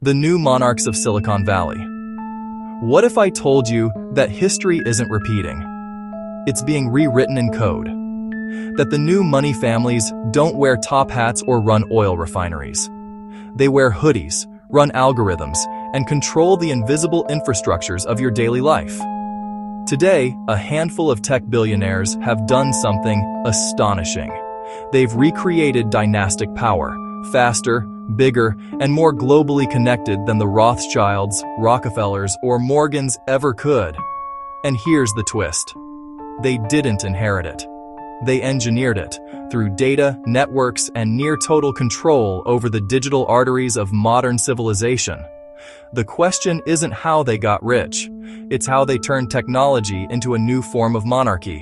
The new monarchs of Silicon Valley. What if I told you that history isn't repeating? It's being rewritten in code. That the new money families don't wear top hats or run oil refineries. They wear hoodies, run algorithms, and control the invisible infrastructures of your daily life. Today, a handful of tech billionaires have done something astonishing. They've recreated dynastic power, faster, bigger, and more globally connected than the Rothschilds, Rockefellers, or Morgans ever could. And here's the twist. They didn't inherit it. They engineered it through data, networks, and near-total control over the digital arteries of modern civilization. The question isn't how they got rich. It's how they turned technology into a new form of monarchy,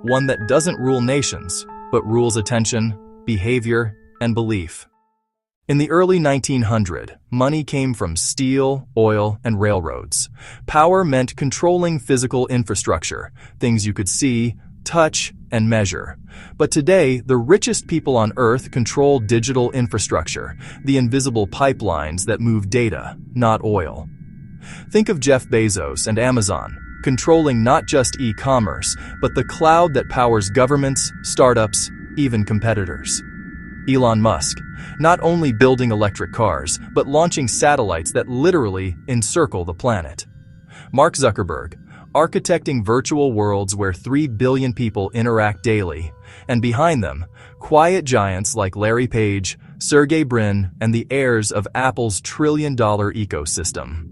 one that doesn't rule nations, but rules attention, behavior, and belief. In the early 1900s, money came from steel, oil, and railroads. Power meant controlling physical infrastructure, things you could see, touch, and measure. But today, the richest people on Earth control digital infrastructure, the invisible pipelines that move data, not oil. Think of Jeff Bezos and Amazon, controlling not just e-commerce, but the cloud that powers governments, startups, even competitors. Elon Musk, not only building electric cars, but launching satellites that literally encircle the planet. Mark Zuckerberg, architecting virtual worlds where 3 billion people interact daily, and behind them, quiet giants like Larry Page, Sergey Brin, and the heirs of Apple's trillion-dollar ecosystem.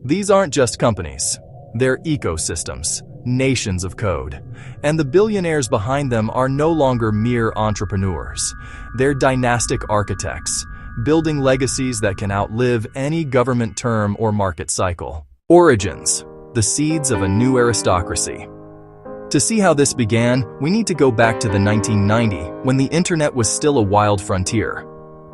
These aren't just companies. They're ecosystems, nations of code. And the billionaires behind them are no longer mere entrepreneurs. They're dynastic architects, building legacies that can outlive any government term or market cycle. Origins, the seeds of a new aristocracy. To see how this began, we need to go back to the 1990s, when the internet was still a wild frontier.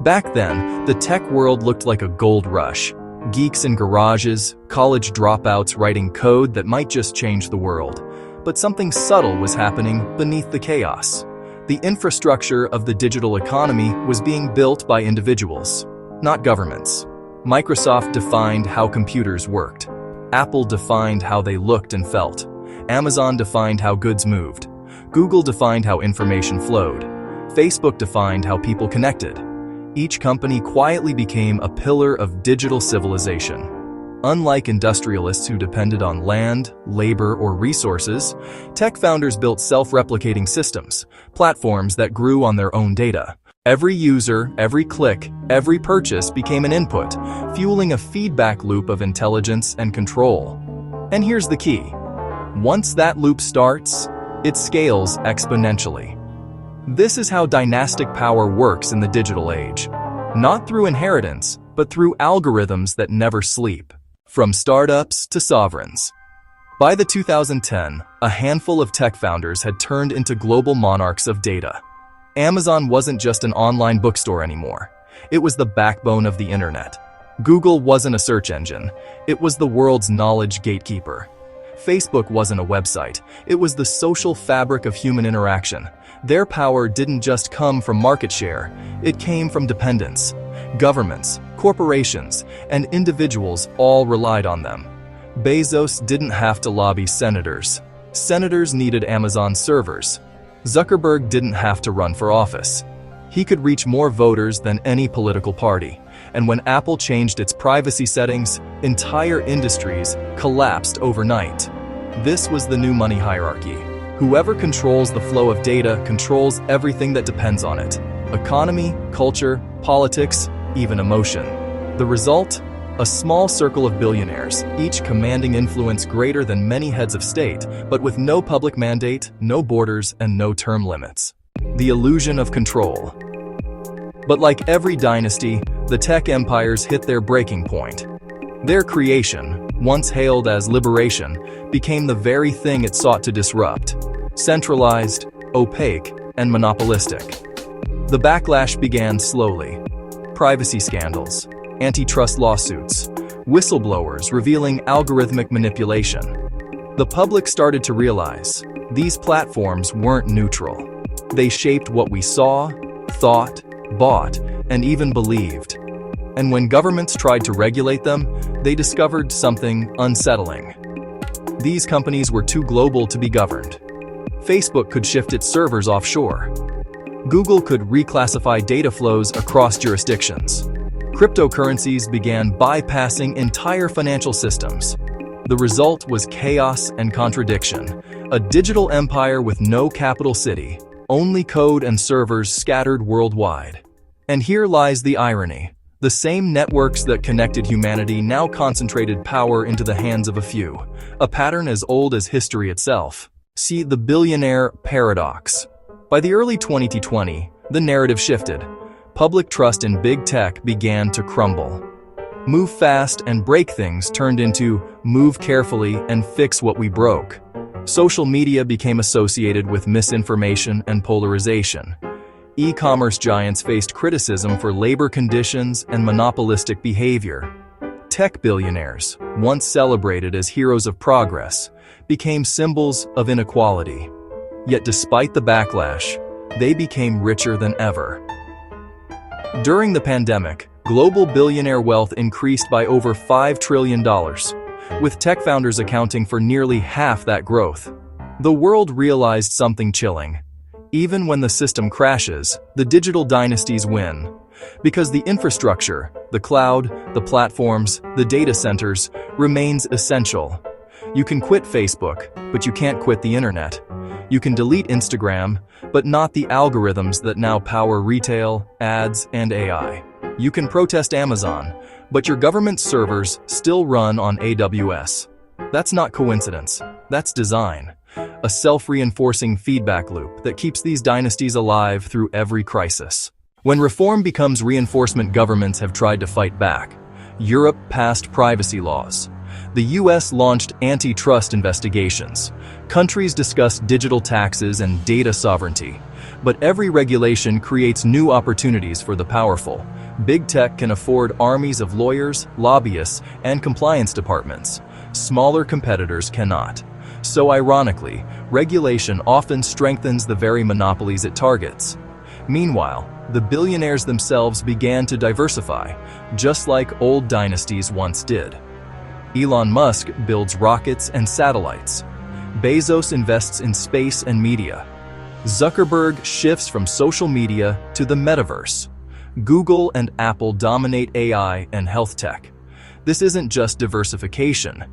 Back then, the tech world looked like a gold rush. Geeks in garages, college dropouts writing code that might just change the world. But something subtle was happening beneath the chaos. The infrastructure of the digital economy was being built by individuals, not governments. Microsoft defined how computers worked. Apple defined how they looked and felt. Amazon defined how goods moved. Google defined how information flowed. Facebook defined how people connected. Each company quietly became a pillar of digital civilization. Unlike industrialists who depended on land, labor, or resources, tech founders built self-replicating systems, platforms that grew on their own data. Every user, every click, every purchase became an input, fueling a feedback loop of intelligence and control. And here's the key. Once that loop starts, it scales exponentially. This is how dynastic power works in the digital age. Not through inheritance, but through algorithms that never sleep. From startups to sovereigns. By the 2010s, a handful of tech founders had turned into global monarchs of data. Amazon wasn't just an online bookstore anymore. It was the backbone of the internet. Google wasn't a search engine. It was the world's knowledge gatekeeper. Facebook wasn't a website. It was the social fabric of human interaction. Their power didn't just come from market share. It came from dependence. Governments, corporations, and individuals all relied on them. Bezos didn't have to lobby senators. Senators needed Amazon servers. Zuckerberg didn't have to run for office. He could reach more voters than any political party. And when Apple changed its privacy settings, entire industries collapsed overnight. This was the new money hierarchy. Whoever controls the flow of data controls everything that depends on it. Economy, culture, politics, even emotion. The result? A small circle of billionaires, each commanding influence greater than many heads of state, but with no public mandate, no borders, and no term limits. The illusion of control. But like every dynasty, the tech empires hit their breaking point. Their creation, once hailed as liberation, became the very thing it sought to disrupt. Centralized, opaque, and monopolistic. The backlash began slowly. Privacy scandals, antitrust lawsuits, whistleblowers revealing algorithmic manipulation. The public started to realize these platforms weren't neutral. They shaped what we saw, thought, bought, and even believed. And when governments tried to regulate them, they discovered something unsettling. These companies were too global to be governed. Facebook could shift its servers offshore. Google could reclassify data flows across jurisdictions. Cryptocurrencies began bypassing entire financial systems. The result was chaos and contradiction. A digital empire with no capital city, only code and servers scattered worldwide. And here lies the irony. The same networks that connected humanity now concentrated power into the hands of a few, a pattern as old as history itself. See the billionaire paradox. By the early 2020, the narrative shifted. Public trust in big tech began to crumble. Move fast and break things turned into move carefully and fix what we broke. Social media became associated with misinformation and polarization. E-commerce giants faced criticism for labor conditions and monopolistic behavior. Tech billionaires, once celebrated as heroes of progress, became symbols of inequality. Yet despite the backlash, they became richer than ever. During the pandemic, global billionaire wealth increased by over $5 trillion, with tech founders accounting for nearly half that growth. The world realized something chilling. Even when the system crashes, the digital dynasties win. Because the infrastructure, the cloud, the platforms, the data centers, remains essential. You can quit Facebook, but you can't quit the internet. You can delete Instagram, but not the algorithms that now power retail, ads, and AI. You can protest Amazon, but your government servers still run on AWS. That's not coincidence, that's design. A self-reinforcing feedback loop that keeps these dynasties alive through every crisis. When reform becomes reinforcement, governments have tried to fight back. Europe passed privacy laws. The US launched antitrust investigations. Countries discussed digital taxes and data sovereignty. But every regulation creates new opportunities for the powerful. Big tech can afford armies of lawyers, lobbyists, and compliance departments. Smaller competitors cannot. So ironically, regulation often strengthens the very monopolies it targets. Meanwhile, the billionaires themselves began to diversify, just like old dynasties once did. Elon Musk builds rockets and satellites. Bezos invests in space and media. Zuckerberg shifts from social media to the metaverse. Google and Apple dominate AI and health tech. This isn't just diversification,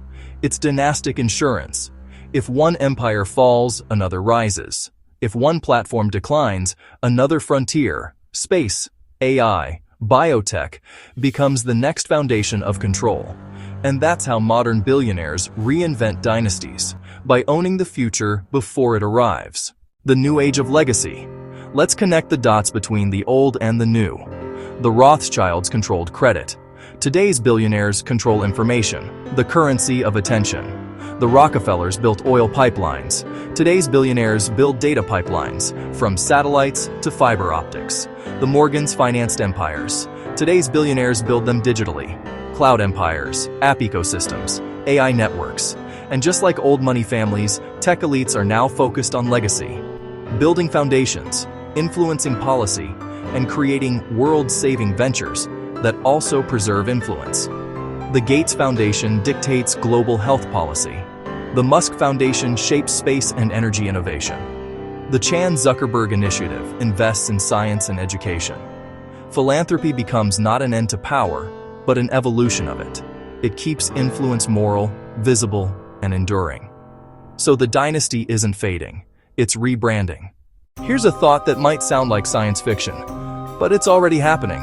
it's dynastic insurance. If one empire falls, another rises. If one platform declines, another frontier, space, AI, biotech, becomes the next foundation of control. And that's how modern billionaires reinvent dynasties, by owning the future before it arrives. The new age of legacy. Let's connect the dots between the old and the new. The Rothschilds controlled credit. Today's billionaires control information, the currency of attention. The Rockefellers built oil pipelines. Today's billionaires build data pipelines, from satellites to fiber optics. The Morgans financed empires. Today's billionaires build them digitally. Cloud empires, app ecosystems, AI networks. And just like old money families, tech elites are now focused on legacy. Building foundations, influencing policy, and creating world-saving ventures that also preserve influence. The Gates Foundation dictates global health policy. The Musk Foundation shapes space and energy innovation. The Chan-Zuckerberg Initiative invests in science and education. Philanthropy becomes not an end to power, but an evolution of it. It keeps influence moral, visible, and enduring. So the dynasty isn't fading, it's rebranding. Here's a thought that might sound like science fiction, but it's already happening.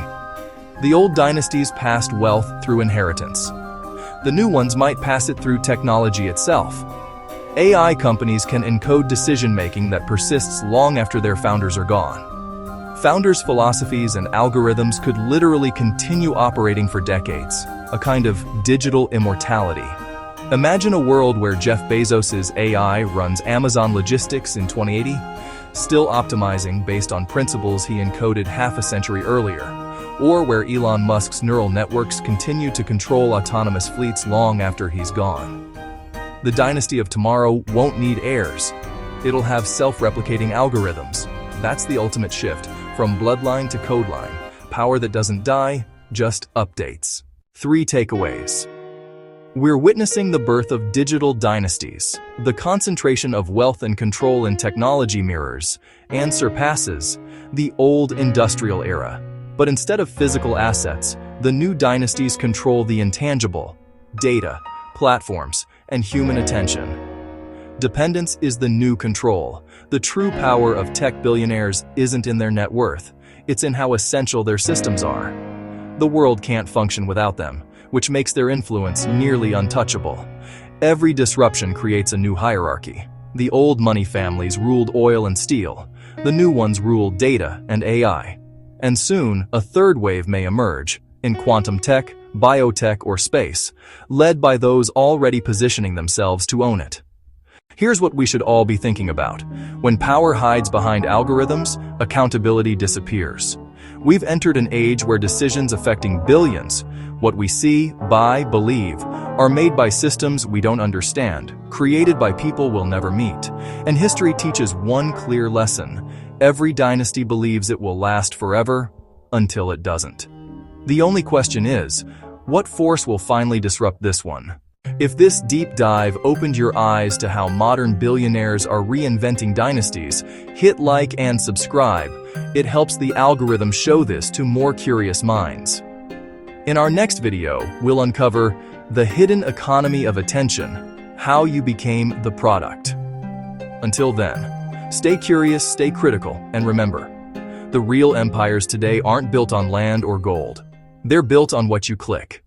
The old dynasties passed wealth through inheritance. The new ones might pass it through technology itself. AI companies can encode decision-making that persists long after their founders are gone. Founders' philosophies and algorithms could literally continue operating for decades, a kind of digital immortality. Imagine a world where Jeff Bezos's AI runs Amazon logistics in 2080, still optimizing based on principles he encoded half a century earlier. Or where Elon Musk's neural networks continue to control autonomous fleets long after he's gone. The dynasty of tomorrow won't need heirs. It'll have self-replicating algorithms. That's the ultimate shift, from bloodline to code line. Power that doesn't die, just updates. 3 takeaways. We're witnessing the birth of digital dynasties. The concentration of wealth and control in technology mirrors and surpasses the old industrial era. But instead of physical assets, the new dynasties control the intangible: data, platforms, and human attention. Dependence is the new control. The true power of tech billionaires isn't in their net worth, it's in how essential their systems are. The world can't function without them, which makes their influence nearly untouchable. Every disruption creates a new hierarchy. The old money families ruled oil and steel. The new ones rule data and AI. And soon, a third wave may emerge, in quantum tech, biotech, or space, led by those already positioning themselves to own it. Here's what we should all be thinking about. When power hides behind algorithms, accountability disappears. We've entered an age where decisions affecting billions, what we see, buy, believe, are made by systems we don't understand, created by people we'll never meet. And history teaches one clear lesson: every dynasty believes it will last forever, until it doesn't. The only question is, what force will finally disrupt this one? If this deep dive opened your eyes to how modern billionaires are reinventing dynasties, hit like and subscribe. It helps the algorithm show this to more curious minds. In our next video, we'll uncover the hidden economy of attention, how you became the product. Until then, stay curious, stay critical, and remember, the real empires today aren't built on land or gold. They're built on what you click.